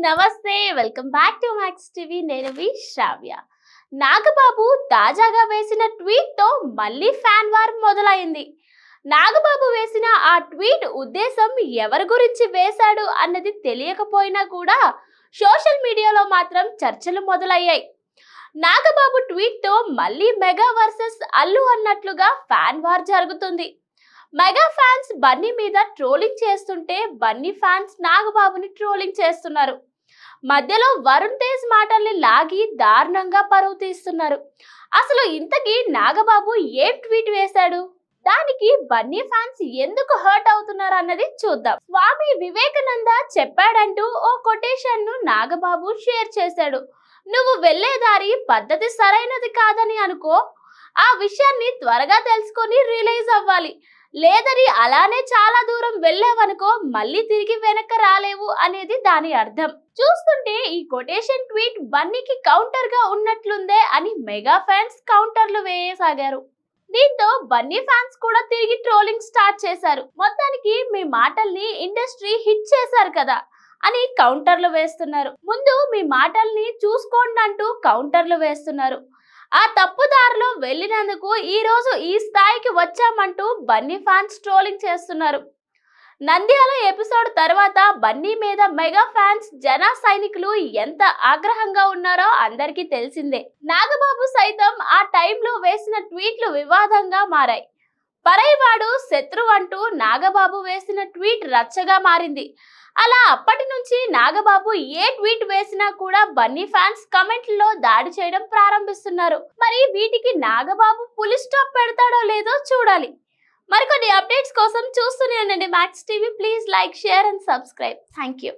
నమస్తే. Welcome back to max TV. నేను మీ శ్రావ్య. నాగబాబు తాజాగా వేసిన ట్వీట్ తో మళ్ళీ ఫ్యాన్ వార్ మొదలైంది. నాగబాబు వేసిన ఆ ట్వీట్ ఉద్దేశం ఎవరి గురించి వేశాడు అన్నది తెలియకపోయినా కూడా సోషల్ మీడియాలో మాత్రం చర్చలు మొదలయ్యాయి. నాగబాబు ట్వీట్ తో మళ్ళీ మెగా వర్సెస్ అల్లు అన్నట్లుగా ఫ్యాన్ వార్ జరుగుతుంది. మెగా ఫ్యాన్స్ బన్నీ మీద ట్రోలింగ్ చేస్తుంటే బన్నీ ఫ్యాన్స్ నాగబాబుని ట్రోలింగ్ చేస్తున్నారు. మధ్యలో వరుణ్ తేజ్ మాటల్ని లాగి దారుణంగా పరువు తీస్తున్నారు. అసలు ఇంతకీ నాగబాబు ఏం ట్వీట్ వేశాడు, దానికి బన్నీ ఫ్యాన్స్ ఎందుకు హర్ట్ అవుతున్నారు అన్నది చూద్దాం. స్వామి వివేకానంద చెప్పాడంటూ ఓ కొటేషన్ ను నాగబాబు షేర్ చేశాడు. నువ్వు వెళ్లే దారి పద్ధతి సరైనది కాదని అనుకో, ఆ విషయాన్ని త్వరగా తెలుసుకొని రియలైజ్ అవ్వాలి. లేదని అలానే చాలా దూరం వెళ్ళావనుకో మళ్ళీ తిరిగి వెనక్కి రాలేవు అనేది దాని అర్థం. చూస్తుంటే ఈ కొటేషన్ ట్వీట్ బన్నీకి కౌంటర్ గా ఉన్నట్లుందే అని మెగా ఫ్యాన్స్ కౌంటర్లు వేయసాగారు. దీంతో బన్నీ ఫ్యాన్స్ కూడా తిరిగి ట్రోలింగ్ స్టార్ట్ చేశారు. మొత్తానికి మీ మాటల్ని ఇండస్ట్రీ హిట్ చేశారు కదా అని కౌంటర్లు వేస్తున్నారు. ముందు మీ మాటల్ని చూసుకోండి అంటూ కౌంటర్లు వేస్తున్నారు. ఆ తప్పుదారిలో వెళ్ళినందుకు ఈ రోజు ఈ స్థాయికి వచ్చామంటూ బన్నీ ఫ్యాన్స్ ట్రోలింగ్ చేస్తున్నారు. నంద్యాల ఎపిసోడ్ తర్వాత బన్నీ మీద మెగా ఫ్యాన్స్ జన సైనికులు ఎంత ఆగ్రహంగా ఉన్నారో అందరికీ తెలిసిందే. నాగబాబు సైతం ఆ టైంలో వేసిన ట్వీట్లు వివాదంగా మారాయి. పరైవాడు శత్రు అంటూ నాగబాబు వేసిన ట్వీట్ రచ్చగా మారింది. అలా అప్పటి నుంచి నాగబాబు ఏ ట్వీట్ వేసినా కూడా బన్నీ ఫ్యాన్స్ కమెంట్లలో దాడి చేయడం ప్రారంభిస్తున్నారు. మరి వీటికి నాగబాబు ఫుల్ స్టాప్ పెడతాడో లేదో చూడాలి. మరికొన్ని అప్డేట్స్ కోసం చూస్తూనే ఉండండి max TV. Please like, share and subscribe. Thank you.